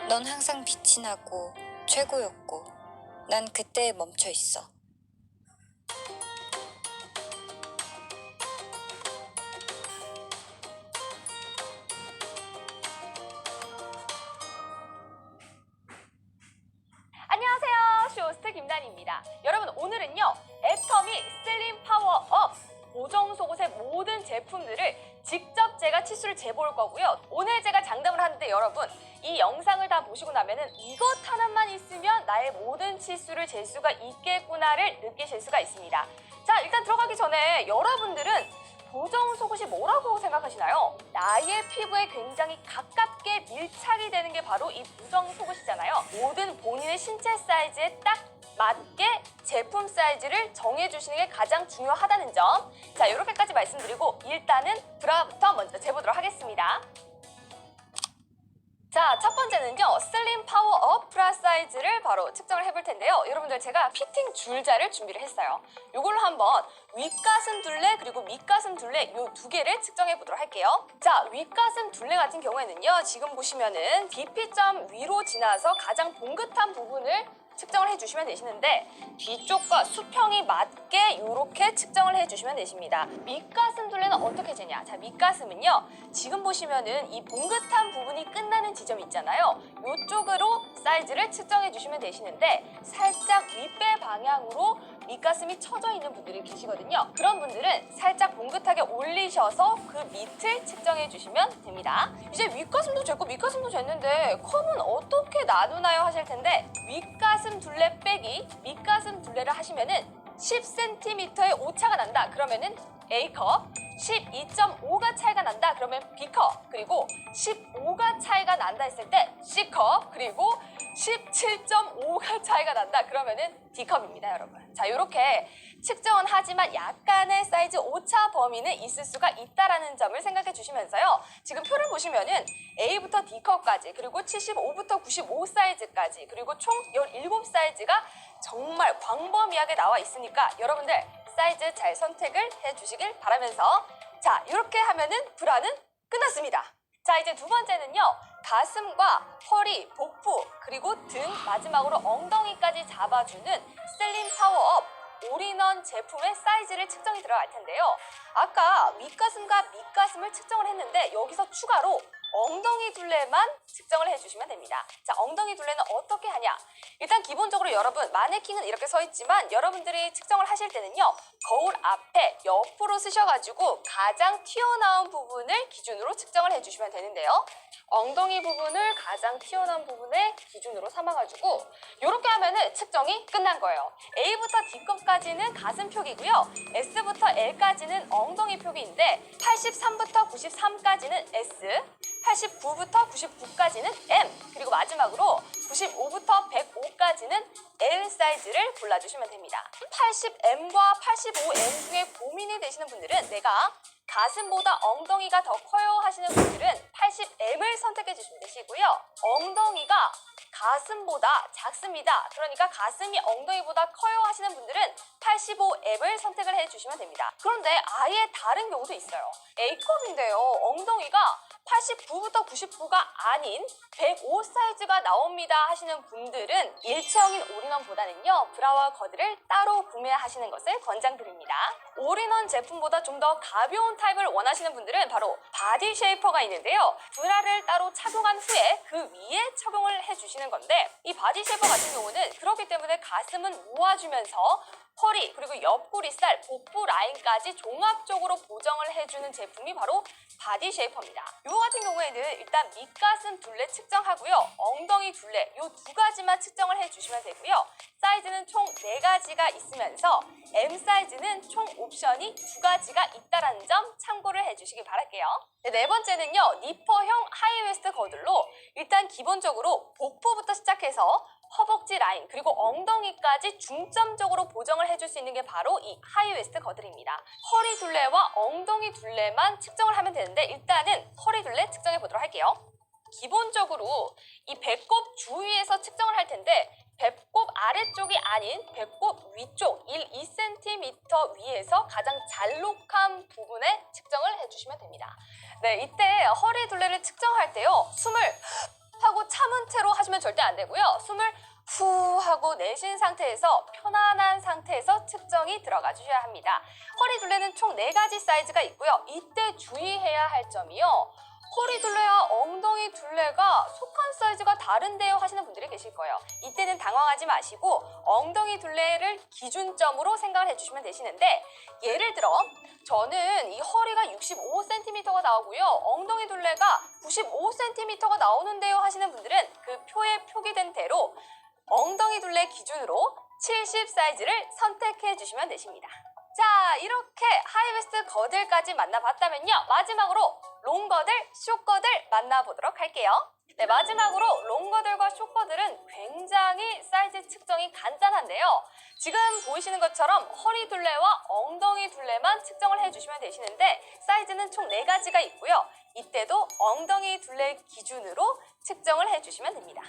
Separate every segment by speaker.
Speaker 1: 넌 항상 빛이 나고 최고였고 난 그때에 멈춰 있어.
Speaker 2: 안녕하세요. 쇼호스트 김단희입니다. 여러분, 오늘은요 애터미 슬림 파워업 보정 속옷의 모든 제품들을 직접 제가 치수를 재볼 거고요. 오늘 제가 장담을 하는데 여러분, 이 영상을 다 보시고 나면은 이것 하나만 있으면 나의 모든 치수를 잴 수가 있겠구나를 느끼실 수가 있습니다. 자, 일단 들어가기 전에 여러분들은 보정 속옷이 뭐라고 생각하시나요? 나의 피부에 굉장히 가깝게 밀착이 되는 게 바로 이 보정 속옷이잖아요. 모든 본인의 신체 사이즈에 딱 맞게 제품 사이즈를 정해주시는 게 가장 중요하다는 점. 자, 이렇게까지 말씀드리고 일단은 브라부터 먼저 재보도록 하겠습니다. 자, 첫 번째는요, 슬림 파워업 브라 사이즈를 바로 측정을 해볼 텐데요. 여러분들, 제가 피팅 줄자를 준비를 했어요. 이걸로 한번 윗가슴 둘레 그리고 밑가슴 둘레 이 두 개를 측정해 보도록 할게요. 자, 윗가슴 둘레 같은 경우에는요, 지금 보시면은 DP점 위로 지나서 가장 봉긋한 부분을 측정을 해주시면 되시는데, 뒤쪽과 수평이 맞게 이렇게 측정을 해주시면 되십니다. 밑가슴 둘레는 어떻게 재냐? 자, 밑가슴은요, 지금 보시면은 이 봉긋한 부분이 끝나는 지점이 있잖아요. 이쪽으로 사이즈를 측정해 주시면 되시는데, 살짝 윗배 방향으로 밑가슴이 처져 있는 분들이 계시거든요. 그런 분들은 살짝 봉긋하게 올리셔서 그 밑을 측정해 주시면 됩니다. 이제 윗가슴도 쟀고 밑가슴도 쟀는데 컵은 어떻게 나누나요 하실 텐데, 윗가슴 둘레 빼기 밑가슴 둘레를 하시면은 10cm의 오차가 난다 그러면은 A컵, 12.5가 차이가 난다 그러면 B컵, 그리고 15가 차이가 난다 했을 때 C컵, 그리고 17.5가 차이가 난다 그러면은 D컵입니다, 여러분. 자, 이렇게 측정은 하지만 약간의 사이즈 오차 범위는 있을 수가 있다라는 점을 생각해 주시면서요. 지금 표를 보시면은 A부터 D컵까지, 그리고 75부터 95 사이즈까지, 그리고 총 17 사이즈가 정말 광범위하게 나와 있으니까 여러분들 사이즈 잘 선택을 해주시길 바라면서, 자, 이렇게 하면은 브라는 끝났습니다. 자, 이제 두 번째는요, 가슴과 허리, 복부, 그리고 등, 마지막으로 엉덩이까지 잡아주는 슬림 파워업 올인원 제품의 사이즈를 측정이 들어갈 텐데요. 아까 윗가슴과 밑가슴을 측정을 했는데 여기서 추가로 엉덩이 둘레만 측정을 해주시면 됩니다. 자, 엉덩이 둘레는 어떻게 하냐? 일단 기본적으로 여러분, 마네킹은 이렇게 서 있지만 여러분들이 측정을 하실 때는요, 거울 앞에 옆으로 쓰셔가지고 가장 튀어나온 부분을 기준으로 측정을 해주시면 되는데요. 엉덩이 부분을 가장 튀어나온 부분을 기준으로 삼아가지고 이렇게 하면은 측정이 끝난 거예요. A부터 D급까지는 가슴 표기고요. S부터 L까지는 엉덩이 표기인데 83부터 93까지는 S, 89부터 99까지는 M, 그리고 마지막으로 95부터 105까지는 L 사이즈를 골라주시면 됩니다. 80M과 85M 중에 고민이 되시는 분들은 내가 가슴보다 엉덩이가 더 커요 하시는 분들은 80M을 선택해 주시면 되시고요. 엉덩이가 가슴보다 작습니다. 그러니까 가슴이 엉덩이보다 커요 하시는 분들은 85M을 선택을 해주시면 됩니다. 그런데 아예 다른 경우도 있어요. A컵인데요, 엉덩이가 89부터 99가 아닌 105 사이즈가 나옵니다 하시는 분들은 일체형인 올인원보다는요, 브라와 거드를 따로 구매하시는 것을 권장드립니다. 올인원 제품보다 좀 더 가벼운 타입을 원하시는 분들은 바로 바디 쉐이퍼가 있는데요, 브라를 따로 착용한 후에 그 위에 착용을 해주시는 건데, 이 바디 쉐이퍼 같은 경우는 그렇기 때문에 가슴은 모아주면서 허리, 그리고 옆구리살, 복부 라인까지 종합적으로 보정을 해주는 제품이 바로 바디 쉐이퍼입니다. 이거 같은 경우에는 일단 밑가슴 둘레 측정하고요, 엉덩이 둘레 이 두 가지만 측정을 해주시면 되고요. 사이즈는 총 4가지가 있으면서 M 사이즈는 총 옵션이 2가지가 있다는 점 참고를 해주시기 바랄게요. 네 번째는요, 니퍼형 하이웨스트 거들로 일단 기본적으로 복부부터 시작해서 허벅지 라인 그리고 엉덩이까지 중점적으로 보정을 해줄 수 있는 게 바로 이 하이웨스트 거들입니다. 허리 둘레와 엉덩이 둘레만 측정을 하면 되는데 일단은 허리 둘레 측정해 보도록 할게요. 기본적으로 이 배꼽 주위에서 측정을 할 텐데 배꼽 아래쪽이 아닌 배꼽 위쪽 2cm 위에서 가장 잘록한 부분에 측정을 해주시면 됩니다. 네, 이때 허리 둘레를 측정할 때요, 숨을 하고 절대로 참은 채로 하시면 절대 안 되고요. 숨을 후 하고 내쉰 상태에서 편안한 상태에서 측정이 들어가 주셔야 합니다. 허리 둘레는 총 4가지 사이즈가 있고요. 이때 주의해야 할 점이요. 허리 둘레와 엉덩이 둘레가 속한 사이즈가 다른데요 하시는 분들이 계실 거예요. 이때는 당황하지 마시고 엉덩이 둘레를 기준점으로 생각을 해주시면 되시는데, 예를 들어 저는 이 허리가 65cm가 나오고요. 엉덩이 둘레가 95cm가 나오는데요 하시는 분들은 그 표에 표기된 대로 엉덩이 둘레 기준으로 70 사이즈를 선택해 주시면 되십니다. 자, 이렇게 하이웨스트 거들까지 만나봤다면요. 마지막으로 롱거들, 숏거들 만나보도록 할게요. 네, 마지막으로 롱거들과 숏거들은 굉장히 사이즈 측정이 간단한데요. 지금 보이시는 것처럼 허리 둘레와 엉덩이 둘레만 측정을 해주시면 되시는데, 사이즈는 총 4가지가 있고요. 이때도 엉덩이 둘레 기준으로 측정을 해주시면 됩니다.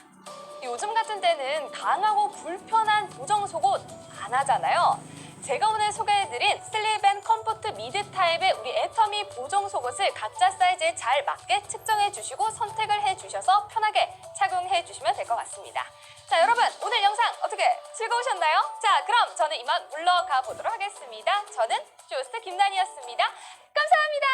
Speaker 2: 요즘 같은 때는 강하고 불편한 보정 속옷 안 하잖아요. 제가 오늘 소개해드린 슬립 앤 컴포트 미드 타입의 우리 애터미 보정 속옷을 각자 사이즈에 잘 맞게 측정해 주시고 선택을 해 주셔서 편하게 착용해 주시면 될 것 같습니다. 자, 여러분 오늘 영상 어떻게 즐거우셨나요? 자, 그럼 저는 이만 물러가 보도록 하겠습니다. 저는 쇼호스트 김나니였습니다. 감사합니다.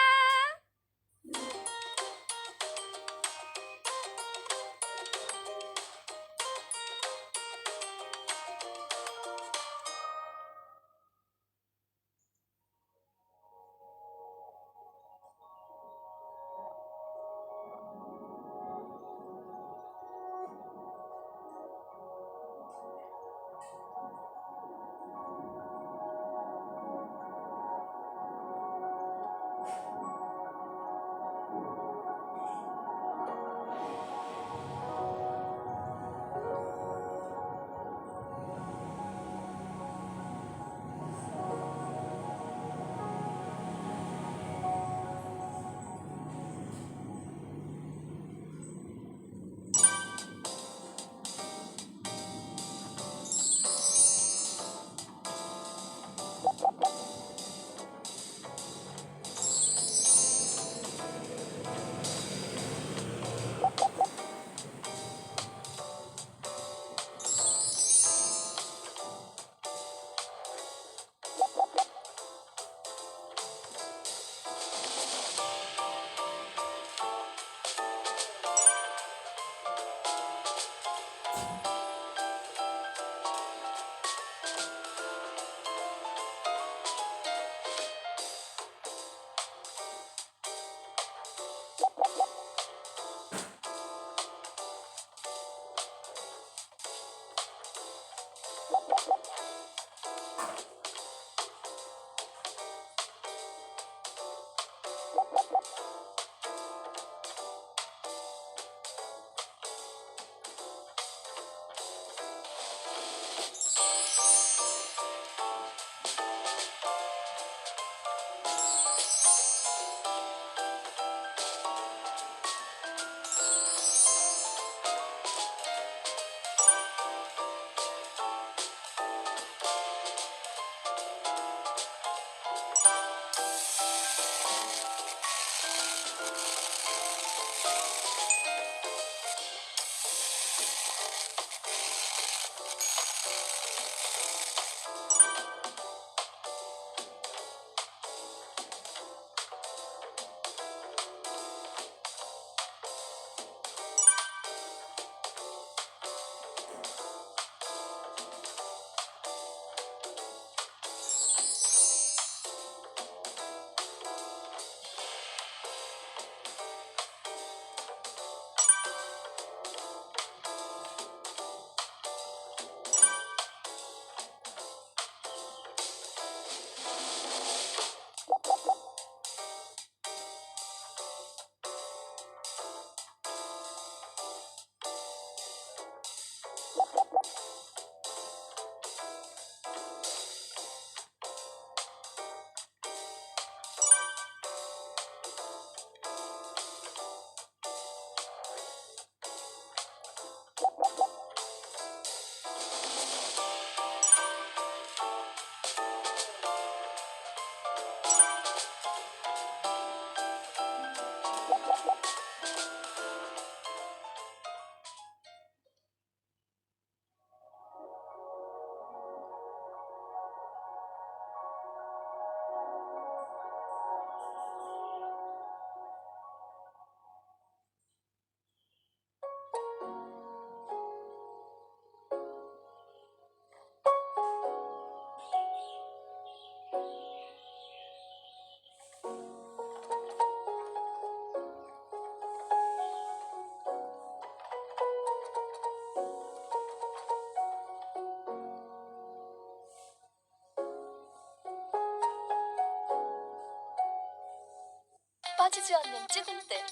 Speaker 3: 빠지지 않는 찌든 때,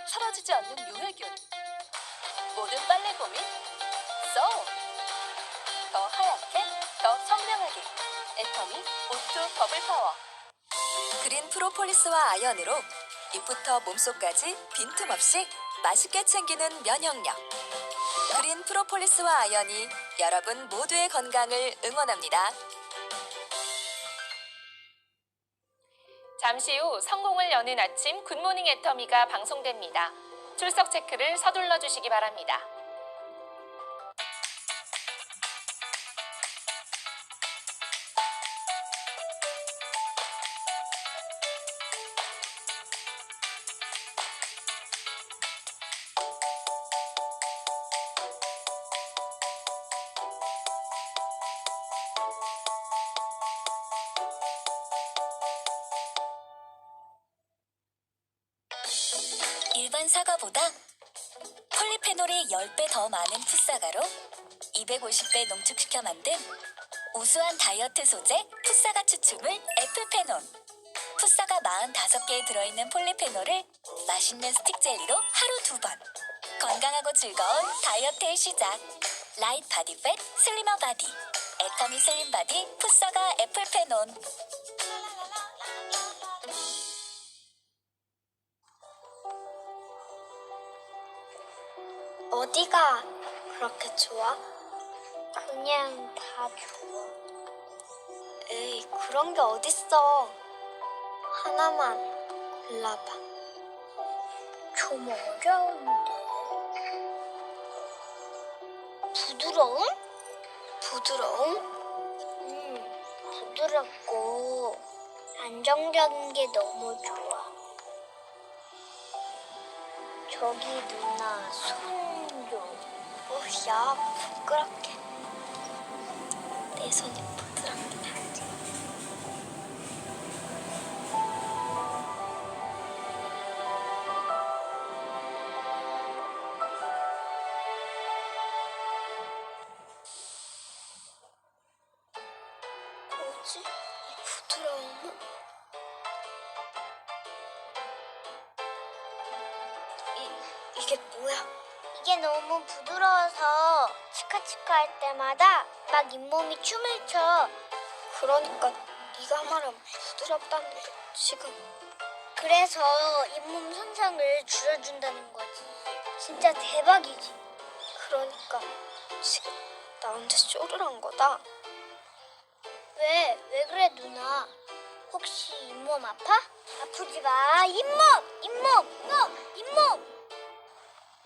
Speaker 3: 사라지지 않는 유해균. 모든 빨래 고민 써! 더 하얗게, 더 선명하게. 애터미 오투 버블 파워. 그린 프로폴리스와 아연으로 입부터 몸속까지 빈틈없이 맛있게 챙기는 면역력. 그린 프로폴리스와 아연이 여러분 모두의 건강을 응원합니다.
Speaker 2: 잠시 후 성공을 여는 아침 굿모닝 애터미가 방송됩니다. 출석 체크를 서둘러 주시기 바랍니다.
Speaker 3: 일반 사과보다 폴리페놀이 10배 더 많은 풋사과로 250배 농축시켜 만든 우수한 다이어트 소재 풋사과 추출물 애플페논. 풋사과 45개에 들어있는 폴리페놀을 맛있는 스틱 젤리로 하루 2번. 건강하고 즐거운 다이어트의 시작. 라이트 바디팻 슬리머 바디. 애터미 슬림 바디 풋사과 애플페논.
Speaker 4: 어디가 그렇게 좋아? 그냥 다 좋아. 에이, 그런 게 어딨어. 하나만 골라봐. 좀 어려운데. 부드러움? 부드러움? 부드럽고 안정적인 게 너무 좋아. 저기 누나 손 좀. 야, 부끄럽게. 내 손이 부드럽게 나지. 뭐지? 이 부드러움은? 이게 뭐야? 이게 너무 부드러워서 치카치카 할 때마다 막 잇몸이 춤을 춰. 그러니까 네가 말한 부드럽다는 게 지금. 그래서 잇몸 손상을 줄여준다는 거지. 진짜 대박이지. 그러니까 지금 나한테 쇼를 한 거다. 왜 그래 누나? 혹시 잇몸 아파? 아프지 마. 잇몸.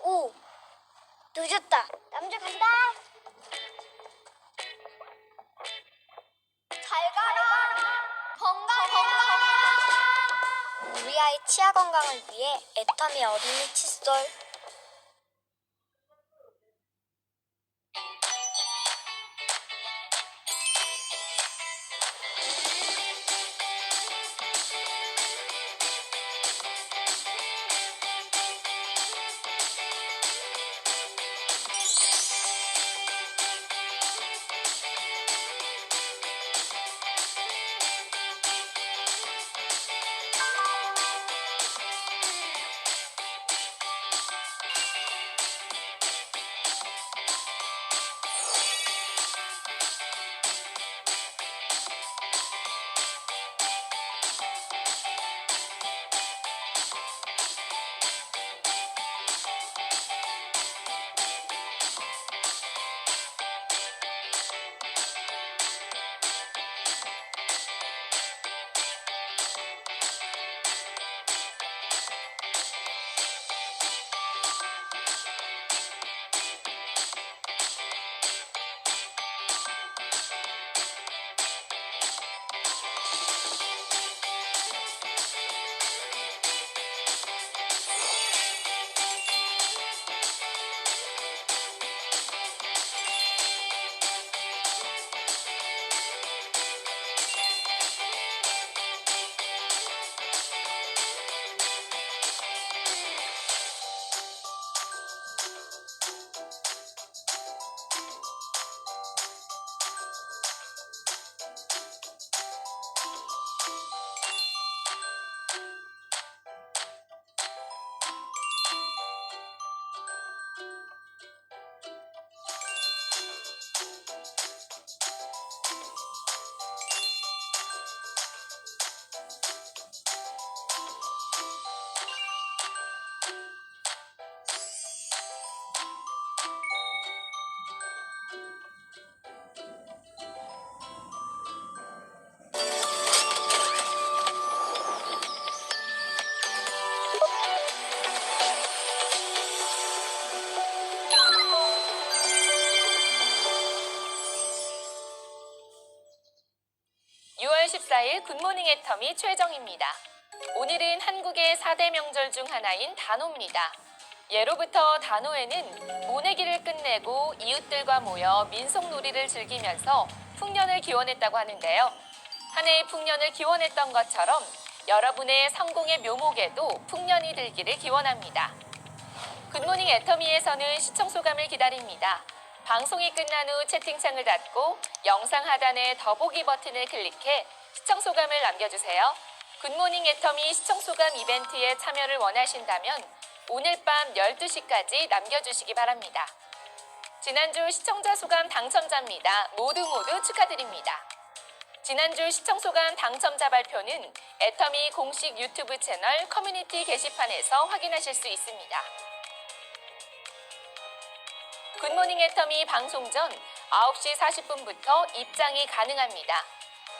Speaker 4: 오, 늦었다. 남자 간다. 잘 가라. 건강해라. 우리 아이 치아 건강을 위해 애터미 어린이 칫솔.
Speaker 2: 오늘 굿모닝 애터미 최정입니다. 오늘은 한국의 4대 명절 중 하나인 단오입니다. 예로부터 단오에는 모내기를 끝내고 이웃들과 모여 민속놀이를 즐기면서 풍년을 기원했다고 하는데요. 한 해의 풍년을 기원했던 것처럼 여러분의 성공의 묘목에도 풍년이 들기를 기원합니다. 굿모닝 애터미에서는 시청 소감을 기다립니다. 방송이 끝난 후 채팅창을 닫고 영상 하단의 더보기 버튼을 클릭해 시청 소감을 남겨주세요. 굿모닝 애터미 시청 소감 이벤트에 참여를 원하신다면 오늘 밤 12시까지 남겨주시기 바랍니다. 지난주 시청자 소감 당첨자입니다. 모두 축하드립니다. 지난주 시청 소감 당첨자 발표는 애터미 공식 유튜브 채널 커뮤니티 게시판에서 확인하실 수 있습니다. 굿모닝 애터미 방송 전 9시 40분부터 입장이 가능합니다.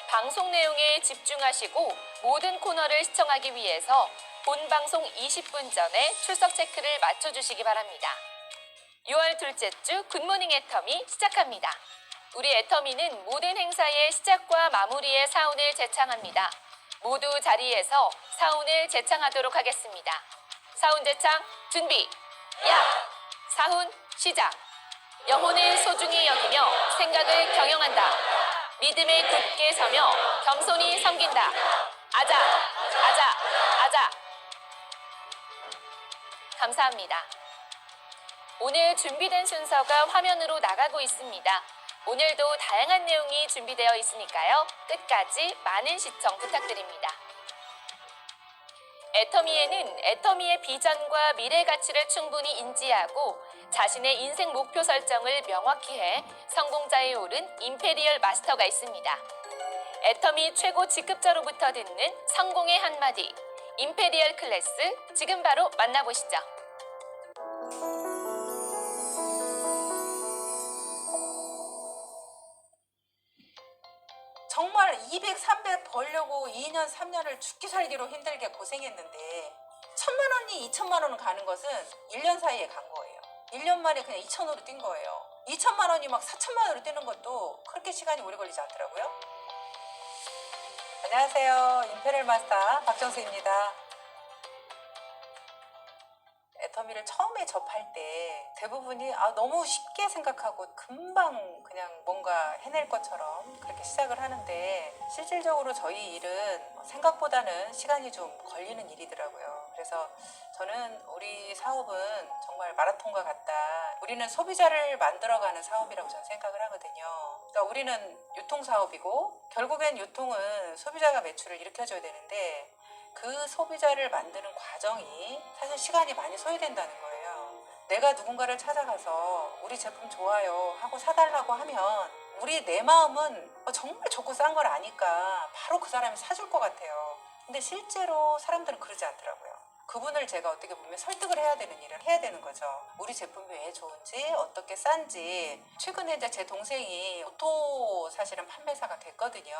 Speaker 2: 방송 내용에 집중하시고 모든 코너를 시청하기 위해서 본 방송 20분 전에 출석 체크를 맞춰주시기 바랍니다. 6월 둘째 주 굿모닝 애터미 시작합니다. 우리 애터미는 모든 행사의 시작과 마무리에 사운을 재창합니다. 모두 자리에서 사운을 재창하도록 하겠습니다. 사운 재창 준비! 야! 사훈 시작! 영혼을 소중히 여기며 생각을 경영한다. 믿음에 굳게 서며 겸손히 섬긴다. 아자! 아자! 아자! 감사합니다. 오늘 준비된 순서가 화면으로 나가고 있습니다. 오늘도 다양한 내용이 준비되어 있으니까요. 끝까지 많은 시청 부탁드립니다. 애터미에는 애터미의 비전과 미래 가치를 충분히 인지하고 자신의 인생 목표 설정을 명확히 해 성공자에 오른 임페리얼 마스터가 있습니다. 애터미 최고 직급자로부터 듣는 성공의 한마디, 임페리얼 클래스 지금 바로 만나보시죠.
Speaker 5: 정말 200, 300 벌려고 2년, 3년을 죽기 살기로 힘들게 고생했는데 1,000만 원이 2천만 원 가는 것은 1년 사이에 간 거예요. 1년 만에 그냥 2천으로 뛴 거예요. 2천만 원이 막 4천만 원으로 뛰는 것도 그렇게 시간이 오래 걸리지 않더라고요. 안녕하세요. 임페리얼 마스터 박정수입니다. 애터미를 처음에 접할 때 대부분이 너무 쉽게 생각하고 금방 그냥 뭔가 해낼 것처럼 그렇게 시작을 하는데 실질적으로 저희 일은 생각보다는 시간이 좀 걸리는 일이더라고요. 그래서 저는 우리 사업은 정말 마라톤과 같다. 우리는 소비자를 만들어가는 사업이라고 저는 생각을 하거든요. 그러니까 우리는 유통사업이고 결국엔 유통은 소비자가 매출을 일으켜줘야 되는데 그 소비자를 만드는 과정이 사실 시간이 많이 소요된다는 거예요. 내가 누군가를 찾아가서 우리 제품 좋아요 하고 사달라고 하면 내 마음은 정말 좋고 싼 걸 아니까 바로 그 사람이 사줄 것 같아요. 근데 실제로 사람들은 그러지 않더라고요. 그분을 제가 어떻게 보면 설득을 해야 되는 일을 해야 되는 거죠. 우리 제품이 왜 좋은지, 어떻게 싼지. 최근에 이제 제 동생이 오토 사실은 판매사가 됐거든요.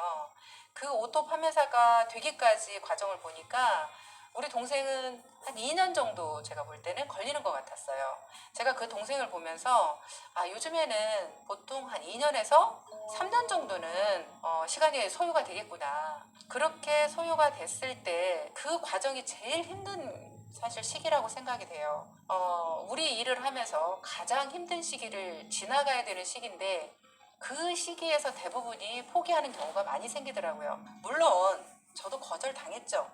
Speaker 5: 그 오토 판매사가 되기까지 과정을 보니까 우리 동생은 한 2년 정도 제가 볼 때는 걸리는 것 같았어요. 제가 그 동생을 보면서 요즘에는 보통 한 2년에서 3년 정도는 시간이 소요가 되겠구나. 그렇게 소요가 됐을 때 그 과정이 제일 힘든 사실 시기라고 생각이 돼요. 우리 일을 하면서 가장 힘든 시기를 지나가야 되는 시기인데 그 시기에서 대부분이 포기하는 경우가 많이 생기더라고요. 물론 저도 거절당했죠.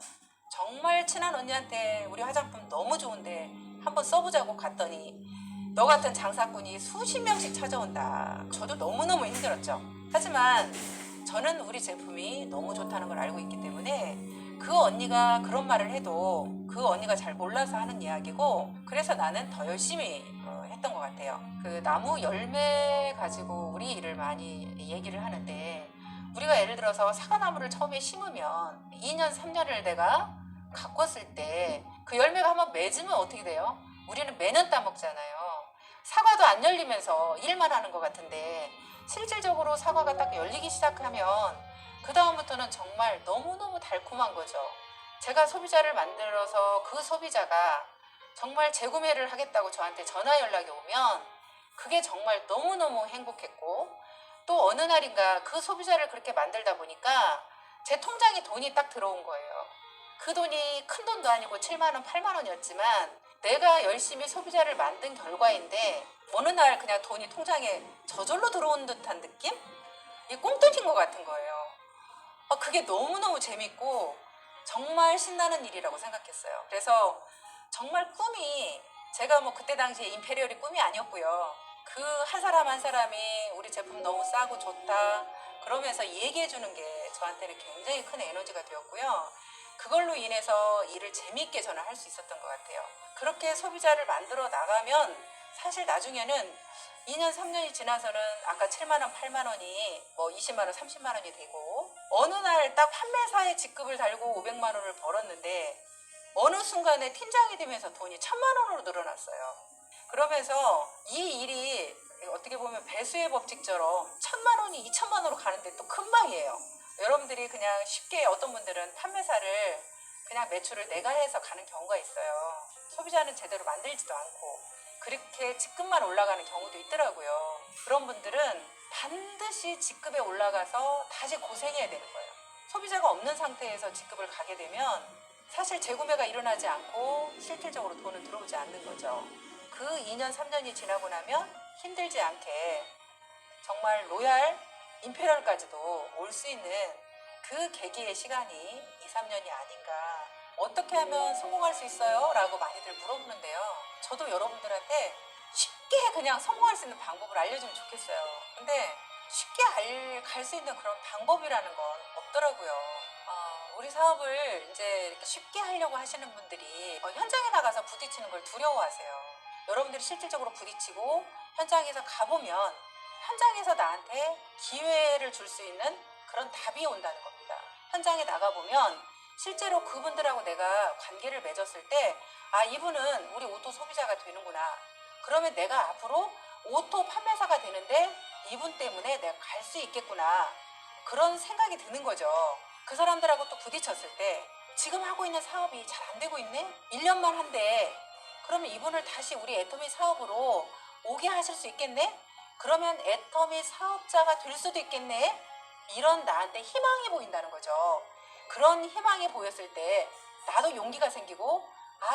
Speaker 5: 정말 친한 언니한테 우리 화장품 너무 좋은데 한번 써보자고 갔더니 너 같은 장사꾼이 수십 명씩 찾아온다. 저도 너무너무 힘들었죠. 하지만 저는 우리 제품이 너무 좋다는 걸 알고 있기 때문에 그 언니가 그런 말을 해도 그 언니가 잘 몰라서 하는 이야기고 그래서 나는 더 열심히 했던 것 같아요. 그 나무 열매 가지고 우리 일을 많이 얘기를 하는데 우리가 예를 들어서 사과나무를 처음에 심으면 2년, 3년을 내가 가꿨을 때 그 열매가 한번 맺으면 어떻게 돼요? 우리는 매년 따먹잖아요. 사과도 안 열리면서 일만 하는 것 같은데 실질적으로 사과가 딱 열리기 시작하면 그 다음부터는 정말 너무너무 달콤한 거죠. 제가 소비자를 만들어서 그 소비자가 정말 재구매를 하겠다고 저한테 전화 연락이 오면 그게 정말 너무너무 행복했고 또 어느 날인가 그 소비자를 그렇게 만들다 보니까 제 통장에 돈이 딱 들어온 거예요. 그 돈이 큰 돈도 아니고 7만 원, 8만 원이었지만 내가 열심히 소비자를 만든 결과인데 어느 날 그냥 돈이 통장에 저절로 들어온 듯한 느낌? 이게 꽁돈인 것 같은 거예요. 그게 너무너무 재밌고 정말 신나는 일이라고 생각했어요. 그래서 정말 꿈이 제가 뭐 그때 당시에 임페리얼이 꿈이 아니었고요. 그 한 사람 한 사람이 우리 제품 너무 싸고 좋다 그러면서 얘기해 주는 게 저한테는 굉장히 큰 에너지가 되었고요. 그걸로 인해서 일을 재미있게 저는 할 수 있었던 것 같아요. 그렇게 소비자를 만들어 나가면 사실 나중에는 2년, 3년이 지나서는 아까 7만 원, 8만 원이 뭐 20만 원, 30만 원이 되고 어느 날 딱 판매사의 직급을 달고 500만 원을 벌었는데 어느 순간에 팀장이 되면서 돈이 1,000만 원으로 늘어났어요. 그러면서 이 일이 어떻게 보면 배수의 법칙처럼 1,000만 원이 2,000만 원으로 가는데 또 금방이에요. 여러분들이 그냥 쉽게 어떤 분들은 판매사를 그냥 매출을 내가 해서 가는 경우가 있어요. 소비자는 제대로 만들지도 않고 그렇게 직급만 올라가는 경우도 있더라고요. 그런 분들은 반드시 직급에 올라가서 다시 고생해야 되는 거예요. 소비자가 없는 상태에서 직급을 가게 되면 사실 재구매가 일어나지 않고 실질적으로 돈은 들어오지 않는 거죠. 그 2년, 3년이 지나고 나면 힘들지 않게 정말 로얄, 임페리얼까지도 올 수 있는 그 계기의 시간이 2, 3년이 아닌가. 어떻게 하면 성공할 수 있어요? 라고 많이들 물어보는데요. 저도 여러분들한테 쉽게 그냥 성공할 수 있는 방법을 알려주면 좋겠어요. 근데 쉽게 갈 수 있는 그런 방법이라는 건 없더라고요. 우리 사업을 이제 이렇게 쉽게 하려고 하시는 분들이 현장에 나가서 부딪히는 걸 두려워하세요. 여러분들이 실질적으로 부딪히고 현장에서 가보면 현장에서 나한테 기회를 줄 수 있는 그런 답이 온다는 겁니다. 현장에 나가보면 실제로 그분들하고 내가 관계를 맺었을 때 이분은 우리 오토 소비자가 되는구나. 그러면 내가 앞으로 오토 판매사가 되는데 이분 때문에 내가 갈 수 있겠구나. 그런 생각이 드는 거죠. 그 사람들하고 또 부딪혔을 때 지금 하고 있는 사업이 잘 안 되고 있네? 1년만 한대. 그러면 이분을 다시 우리 애터미 사업으로 오게 하실 수 있겠네? 그러면 애터미 사업자가 될 수도 있겠네? 이런 나한테 희망이 보인다는 거죠. 그런 희망이 보였을 때 나도 용기가 생기고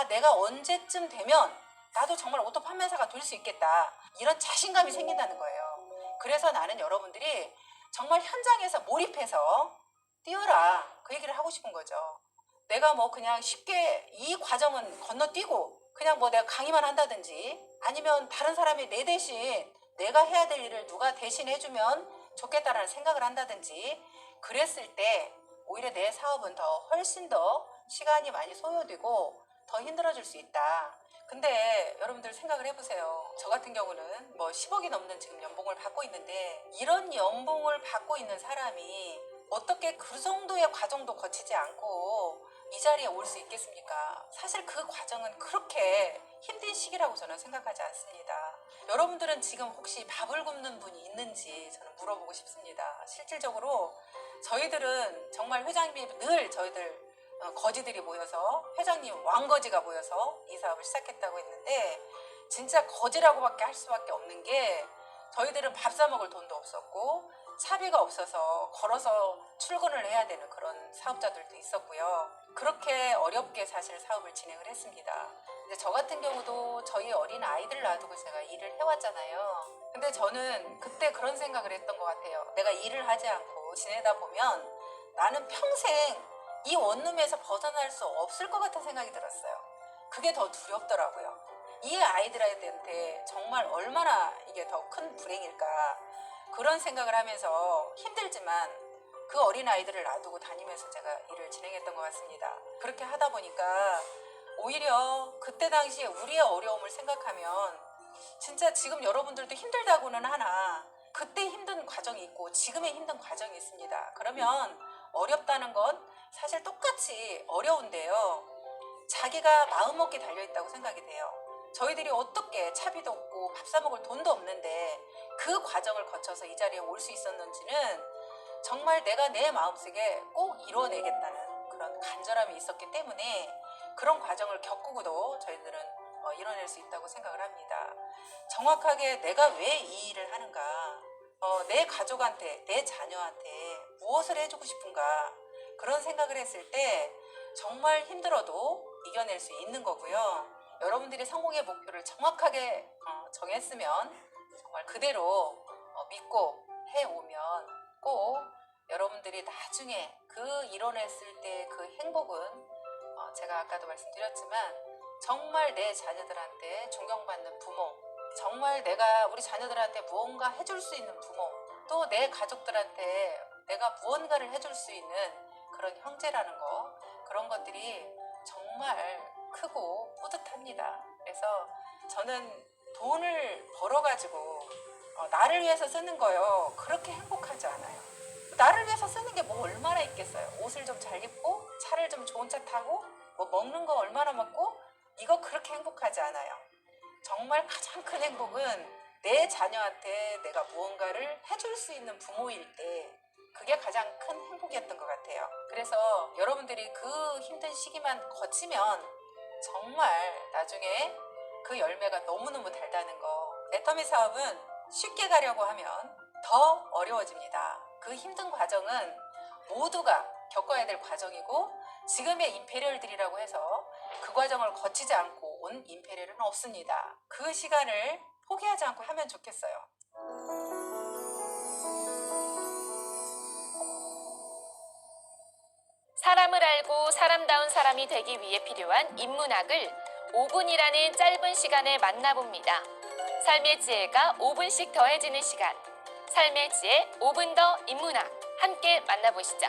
Speaker 5: 내가 언제쯤 되면 나도 정말 오토 판매사가 될 수 있겠다. 이런 자신감이 생긴다는 거예요. 그래서 나는 여러분들이 정말 현장에서 몰입해서 뛰어라. 그 얘기를 하고 싶은 거죠. 내가 뭐 그냥 쉽게 이 과정은 건너뛰고 그냥 뭐 내가 강의만 한다든지 아니면 다른 사람이 내 대신 내가 해야 될 일을 누가 대신 해주면 좋겠다라는 생각을 한다든지 그랬을 때 오히려 내 사업은 훨씬 더 시간이 많이 소요되고 더 힘들어질 수 있다. 근데 여러분들 생각을 해보세요. 저 같은 경우는 뭐 10억이 넘는 지금 연봉을 받고 있는데 이런 연봉을 받고 있는 사람이 어떻게 그 정도의 과정도 거치지 않고 이 자리에 올 수 있겠습니까? 사실 그 과정은 그렇게 힘든 시기라고 저는 생각하지 않습니다. 여러분들은 지금 혹시 밥을 굶는 분이 있는지 저는 물어보고 싶습니다. 실질적으로 저희들은 정말 회장님이 늘 저희들 거지들이 모여서 회장님 왕거지가 모여서 이 사업을 시작했다고 했는데 진짜 거지라고밖에 할 수밖에 없는 게 저희들은 밥 사 먹을 돈도 없었고 차비가 없어서 걸어서 출근을 해야 되는 그런 사업자들도 있었고요. 그렇게 어렵게 사실 사업을 진행을 했습니다. 근데 저 같은 경우도 저희 어린 아이들 놔두고 제가 일을 해왔잖아요. 근데 저는 그때 그런 생각을 했던 것 같아요. 내가 일을 하지 않고 지내다 보면 나는 평생 이 원룸에서 벗어날 수 없을 것 같은 생각이 들었어요. 그게 더 두렵더라고요. 이 아이들한테 정말 얼마나 이게 더 큰 불행일까 그런 생각을 하면서 힘들지만 그 어린 아이들을 놔두고 다니면서 제가 일을 진행했던 것 같습니다. 그렇게 하다 보니까 오히려 그때 당시에 우리의 어려움을 생각하면 진짜 지금 여러분들도 힘들다고는 하나 그때 힘든 과정이 있고 지금의 힘든 과정이 있습니다. 그러면 어렵다는 건 사실 똑같이 어려운데요. 자기가 마음먹기 달려있다고 생각이 돼요. 저희들이 어떻게 차비도 없고 밥 사 먹을 돈도 없는데 그 과정을 거쳐서 이 자리에 올 수 있었는지는 정말 내가 내 마음속에 꼭 이뤄내겠다는 그런 간절함이 있었기 때문에 그런 과정을 겪고도 저희들은 이뤄낼 수 있다고 생각을 합니다. 정확하게 내가 왜 이 일을 하는가, 내 가족한테, 내 자녀한테 무엇을 해주고 싶은가, 그런 생각을 했을 때 정말 힘들어도 이겨낼 수 있는 거고요. 여러분들이 성공의 목표를 정확하게 정했으면 정말 그대로 믿고 해오면 꼭 여러분들이 나중에 그 이뤄냈을 때 그 행복은 제가 아까도 말씀드렸지만 정말 내 자녀들한테 존경받는 부모, 정말 내가 우리 자녀들한테 무언가 해줄 수 있는 부모, 또 내 가족들한테 내가 무언가를 해줄 수 있는 그런 형제라는 거, 그런 것들이 정말 크고 뿌듯합니다. 그래서 저는 돈을 벌어가지고 나를 위해서 쓰는 거요, 그렇게 행복하지 않아요. 나를 위해서 쓰는 게 뭐 얼마나 있겠어요. 옷을 좀 잘 입고 차를 좀 좋은 차 타고 뭐 먹는 거 얼마나 먹고, 이거 그렇게 행복하지 않아요. 정말 가장 큰 행복은 내 자녀한테 내가 무언가를 해줄 수 있는 부모일 때, 그게 가장 큰 행복이었던 것 같아요. 그래서 여러분들이 그 힘든 시기만 거치면 정말 나중에 그 열매가 너무너무 달다는 거. 애터미 사업은 쉽게 가려고 하면 더 어려워집니다. 그 힘든 과정은 모두가 겪어야 될 과정이고, 지금의 임페리얼들이라고 해서 그 과정을 거치지 않고 온 임페리얼은 없습니다. 그 시간을 포기하지 않고 하면 좋겠어요.
Speaker 2: 사람을 알고 사람다운 사람이 되기 위해 필요한 인문학을 5분이라는 짧은 시간에 만나봅니다. 삶의 지혜가 5분씩 더해지는 시간. 삶의 지혜 5분 더 인문학. 함께 만나보시죠.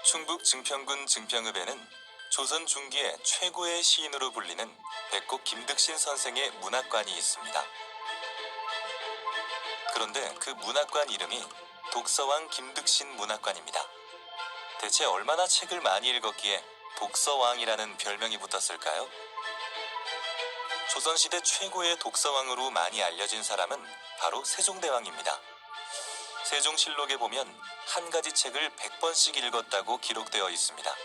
Speaker 6: 충북 증평군 증평읍에는 조선 중기의 최고의 시인으로 불리는 백곡 김득신 선생의 문학관이 있습니다. 그런데 그 문학관 이름이 독서왕 김득신 문학관입니다. 대체 얼마나 책을 많이 읽었기에 독서왕이라는 별명이 붙었을까요? 조선시대 최고의 독서왕으로 많이 알려진 사람은 바로 세종대왕입니다. 세종실록에 보면 한 가지 책을 100번씩 읽었다고 기록되어 있습니다.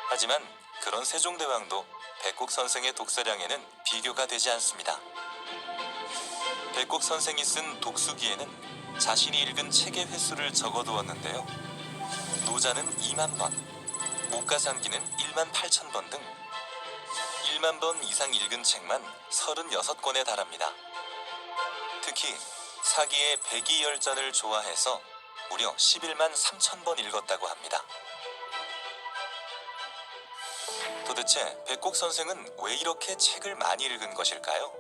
Speaker 6: 하지만 그런 세종대왕도 백곡 선생의 독서량에는 비교가 되지 않습니다. 백곡 선생이 쓴 독수기에는 자신이 읽은 책의 횟수를 적어두었는데요. 노자는 2만 번, 목가상기는 1만 8천 번 등 1만 번 이상 읽은 책만 36권에 달합니다. 특히 사기의 백이열전을 좋아해서 무려 11만 3천 번 읽었다고 합니다. 도대체 백곡 선생은 왜 이렇게 책을 많이 읽은 것일까요?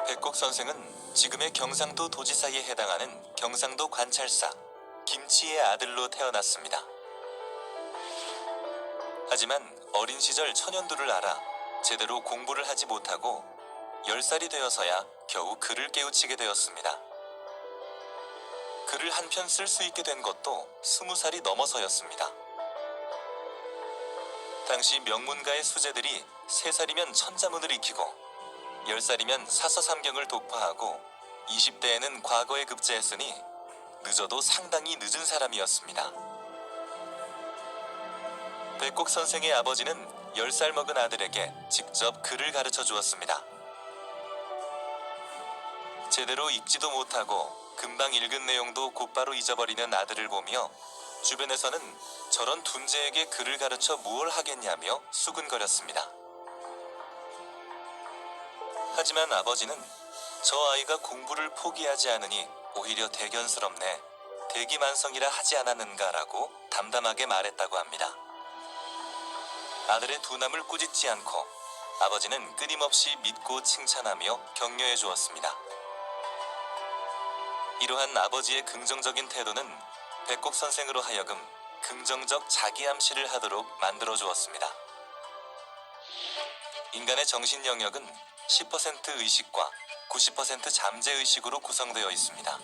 Speaker 6: 백곡 선생은 지금의 경상도 도지사에 해당하는 경상도 관찰사 김치의 아들로 태어났습니다. 하지만 어린 시절 천연두를 알아 제대로 공부를 하지 못하고 10살이 되어서야 겨우 글을 깨우치게 되었습니다. 글을 한 편 쓸 수 있게 된 것도 20살이 넘어서였습니다. 당시 명문가의 수재들이 3살이면 천자문을 익히고 10살이면 사서삼경을 독파하고 20대에는 과거에 급제했으니 늦어도 상당히 늦은 사람이었습니다. 백곡 선생의 아버지는 10살 먹은 아들에게 직접 글을 가르쳐 주었습니다. 제대로 읽지도 못하고 금방 읽은 내용도 곧바로 잊어버리는 아들을 보며 주변에서는 저런 둔재에게 글을 가르쳐 무얼 하겠냐며 수근거렸습니다. 하지만 아버지는 저 아이가 공부를 포기하지 않으니 오히려 대견스럽네, 대기만성이라 하지 않았는가라고 담담하게 말했다고 합니다. 아들의 둔함을 꾸짖지 않고 아버지는 끊임없이 믿고 칭찬하며 격려해 주었습니다. 이러한 아버지의 긍정적인 태도는 백곡 선생으로 하여금 긍정적 자기암시를 하도록 만들어 주었습니다. 인간의 정신 영역은 10% 의식과 90% 잠재의식으로 구성되어 있습니다.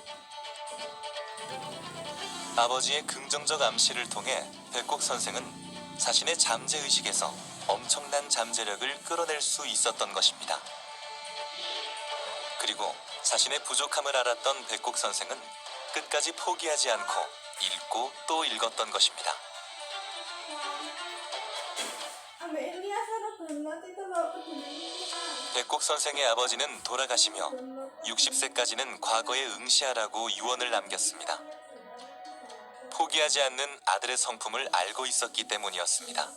Speaker 6: 아버지의 긍정적 암시를 통해 백곡 선생은 자신의 잠재의식에서 엄청난 잠재력을 끌어낼 수 있었던 것입니다. 그리고 자신의 부족함을 알았던 백곡 선생은 끝까지 포기하지 않고 읽고 또 읽었던 것입니다. 백곡 선생의 아버지는 돌아가시며 60세까지는 과거에 응시하라고 유언을 남겼습니다. 포기하지 않는 아들의 성품을 알고 있었기 때문이었습니다.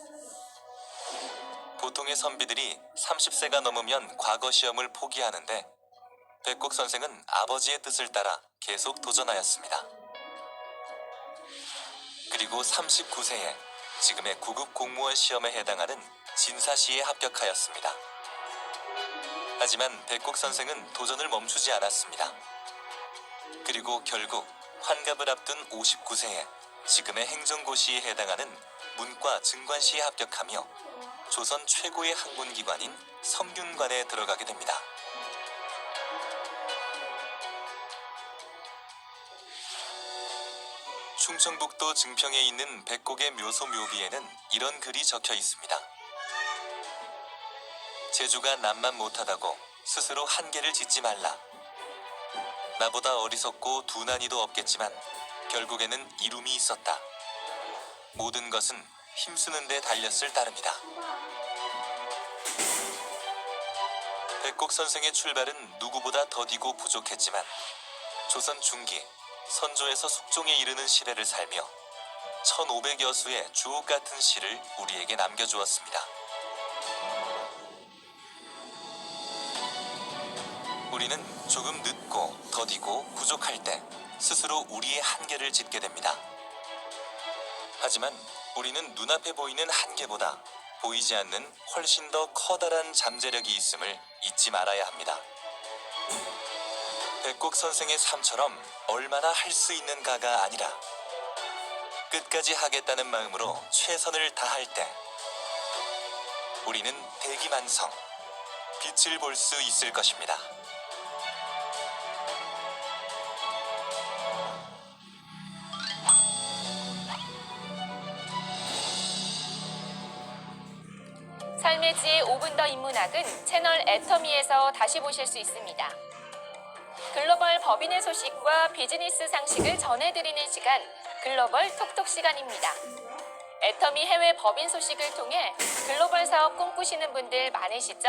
Speaker 6: 보통의 선비들이 30세가 넘으면 과거 시험을 포기하는데 백곡 선생은 아버지의 뜻을 따라 계속 도전하였습니다. 그리고 39세에 지금의 구급 공무원 시험에 해당하는 진사시에 합격하였습니다. 하지만 백곡 선생은 도전을 멈추지 않았습니다. 그리고 결국 환갑을 앞둔 59세에 지금의 행정고시에 해당하는 문과 증관시에 합격하며 조선 최고의 학문기관인 성균관에 들어가게 됩니다. 충청북도 증평에 있는 백곡의 묘소 묘비에는 이런 글이 적혀 있습니다. 제주가 남만 못하다고 스스로 한계를 짓지 말라. 나보다 어리석고 둔한이도 없겠지만 결국에는 이룸이 있었다. 모든 것은 힘쓰는 데 달렸을 따름이다. 백곡 선생의 출발은 누구보다 더디고 부족했지만 조선 중기 선조에서 숙종에 이르는 시대를 살며 1500여 수의 주옥 같은 시를 우리에게 남겨주었습니다. 우리는 조금 늦고 더디고 부족할 때 스스로 우리의 한계를 짓게 됩니다. 하지만 우리는 눈앞에 보이는 한계보다 보이지 않는 훨씬 더 커다란 잠재력이 있음을 잊지 말아야 합니다. 백곡 선생의 삶처럼 얼마나 할 수 있는가가 아니라 끝까지 하겠다는 마음으로 최선을 다할 때 우리는 대기만성, 빛을 볼 수 있을 것입니다.
Speaker 2: 삶의 지혜 5분 더 인문학은 채널 애터미에서 다시 보실 수 있습니다. 글로벌 법인의 소식과 비즈니스 상식을 전해드리는 시간, 글로벌 톡톡 시간입니다. 애터미 해외 법인 소식을 통해 글로벌 사업 꿈꾸시는 분들 많으시죠?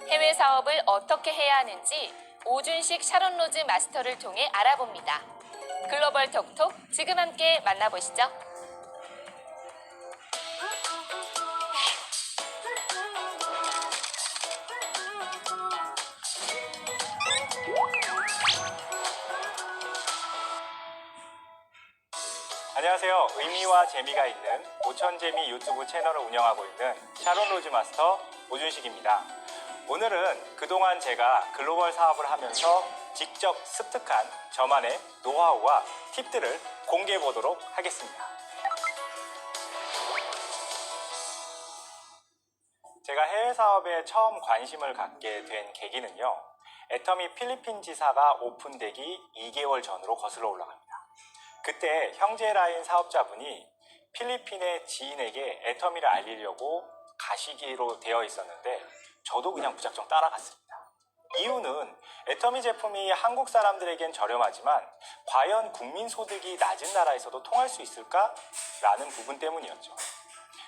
Speaker 2: 해외 사업을 어떻게 해야 하는지 오준식 샤론 로즈 마스터를 통해 알아봅니다. 글로벌 톡톡 지금 함께 만나보시죠.
Speaker 7: 안녕하세요. 의미와 재미가 있는 오천재미 유튜브 채널을 운영하고 있는 샤론 로즈 마스터 오준식입니다. 오늘은 그동안 제가 글로벌 사업을 하면서 직접 습득한 저만의 노하우와 팁들을 공개해 보도록 하겠습니다. 제가 해외 사업에 처음 관심을 갖게 된 계기는요, 애터미 필리핀 지사가 오픈되기 2개월 전으로 거슬러 올라갑니다. 그때 형제라인 사업자분이 필리핀의 지인에게 애터미를 알리려고 가시기로 되어 있었는데 저도 그냥 무작정 따라갔습니다. 이유는 애터미 제품이 한국 사람들에겐 저렴하지만 과연 국민 소득이 낮은 나라에서도 통할 수 있을까? 라는 부분 때문이었죠.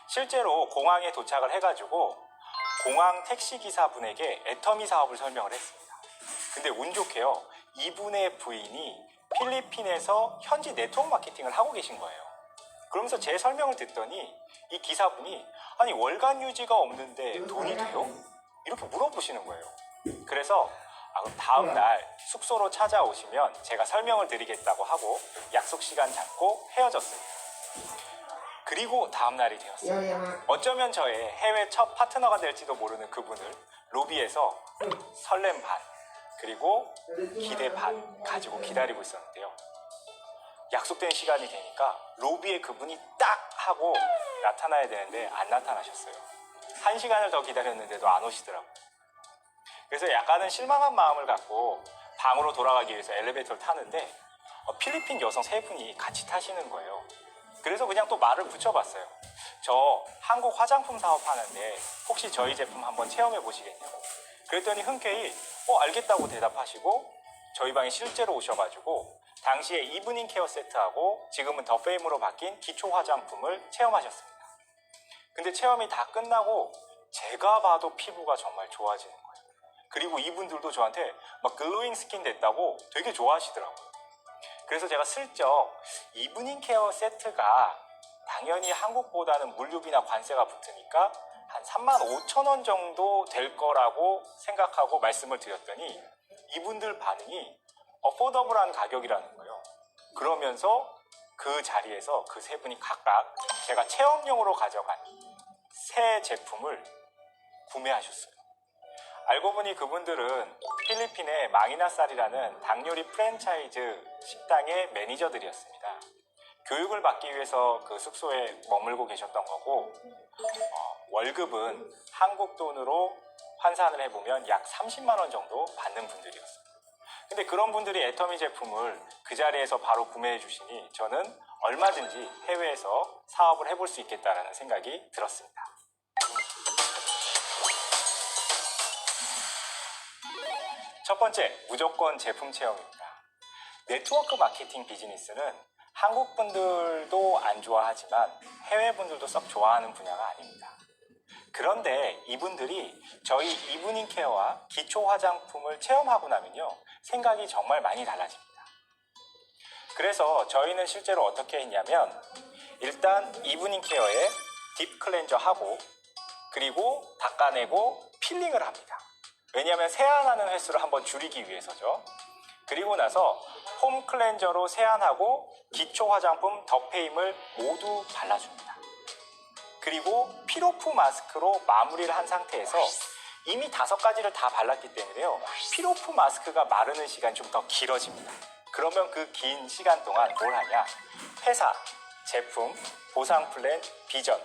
Speaker 7: 실제로 공항에 도착을 해가지고 공항 택시기사분에게 애터미 사업을 설명을 했습니다. 근데 운 좋게요, 이분의 부인이 필리핀에서 현지 네트워크 마케팅을 하고 계신 거예요. 그러면서 제 설명을 듣더니 이 기사분이 아니 월간 유지가 없는데 돈이 돼요? 이렇게 물어보시는 거예요. 그래서 그럼 다음 날 숙소로 찾아오시면 제가 설명을 드리겠다고 하고 약속 시간 잡고 헤어졌습니다. 그리고 다음 날이 되었어요. 어쩌면 저의 해외 첫 파트너가 될지도 모르는 그분을 로비에서 설렘 반 그리고 기대 반 가지고 기다리고 있었는데요. 약속된 시간이 되니까 로비에 그분이 딱 하고 나타나야 되는데 안 나타나셨어요. 1시간을 더 기다렸는데도 안 오시더라고요. 그래서 약간은 실망한 마음을 갖고 방으로 돌아가기 위해서 엘리베이터를 타는데 필리핀 여성 3분이 같이 타시는 거예요. 그래서 그냥 또 말을 붙여봤어요. 저 한국 화장품 사업하는데 혹시 저희 제품 한번 체험해 보시겠냐고. 그랬더니 흔쾌히 알겠다고 대답하시고 저희 방에 실제로 오셔가지고 당시에 이브닝 케어 세트하고 지금은 더 페임으로 바뀐 기초 화장품을 체험하셨습니다. 근데 체험이 다 끝나고 제가 봐도 피부가 정말 좋아지는 거예요. 그리고 이분들도 저한테 막 글로잉 스킨 됐다고 되게 좋아하시더라고요. 그래서 제가 슬쩍 이브닝 케어 세트가 당연히 한국보다는 물류비나 관세가 붙으니까 한 35,000원 정도 될 거라고 생각하고 말씀을 드렸더니 이분들 반응이 어포더블한 가격이라는 거예요. 그러면서 그 자리에서 그 세 분이 각각 제가 체험용으로 가져간 새 제품을 구매하셨어요. 알고 보니 그분들은 필리핀의 망이나살이라는 닭요리 프랜차이즈 식당의 매니저들이었습니다. 교육을 받기 위해서 그 숙소에 머물고 계셨던 거고 월급은 한국 돈으로 환산을 해보면 약 30만 원 정도 받는 분들이었어요. 근데 그런 분들이 애터미 제품을 그 자리에서 바로 구매해 주시니 저는 얼마든지 해외에서 사업을 해볼 수 있겠다라는 생각이 들었습니다. 첫 번째, 무조건 제품 체험입니다. 네트워크 마케팅 비즈니스는 한국 분들도 안 좋아하지만 해외 분들도 썩 좋아하는 분야가 아닙니다. 그런데 이분들이 저희 이브닝 케어와 기초 화장품을 체험하고 나면요, 생각이 정말 많이 달라집니다. 그래서 저희는 실제로 어떻게 했냐면 일단 이브닝 케어에 딥 클렌저 하고 그리고 닦아내고 필링을 합니다. 왜냐하면 세안하는 횟수를 한번 줄이기 위해서죠. 그리고 나서 홈 클렌저로 세안하고 기초 화장품 더페임을 모두 발라줍니다. 그리고 필오프 마스크로 마무리를 한 상태에서 이미 5가지를 다 발랐기 때문에요, 필오프 마스크가 마르는 시간이 좀 더 길어집니다. 그러면 그 긴 시간 동안 뭘 하냐? 회사, 제품, 보상 플랜, 비전,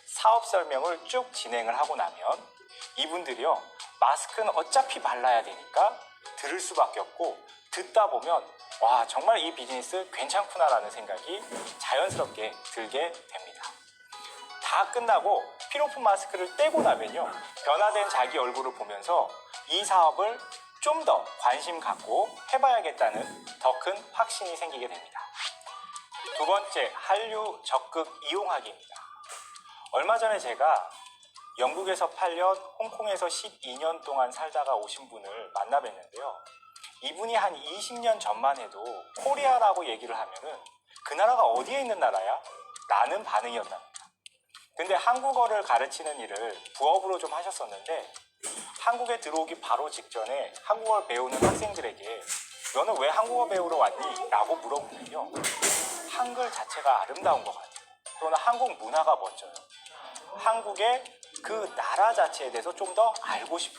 Speaker 7: 사업 설명을 쭉 진행을 하고 나면 이분들이요, 마스크는 어차피 발라야 되니까 들을 수밖에 없고 듣다 보면 와, 정말 이 비즈니스 괜찮구나라는 생각이 자연스럽게 들게 됩니다. 다 끝나고 필오프 마스크를 떼고 나면요, 변화된 자기 얼굴을 보면서 이 사업을 좀 더 관심 갖고 해봐야겠다는 더 큰 확신이 생기게 됩니다. 두 번째, 한류 적극 이용하기입니다. 얼마 전에 제가 영국에서 8년, 홍콩에서 12년 동안 살다가 오신 분을 만나 뵀는데요. 이분이 한 20년 전만 해도 코리아라고 얘기를 하면은 그 나라가 어디에 있는 나라야? 라는 반응이었답니다. 근데 한국어를 가르치는 일을 부업으로 좀 하셨었는데 한국에 들어오기 바로 직전에 한국어를 배우는 학생들에게 너는 왜 한국어 배우러 왔니? 라고 물어보면요, 한글 자체가 아름다운 것 같아요. 또는 한국 문화가 멋져요. 한국의 그 나라 자체에 대해서 좀 더 알고 싶어요.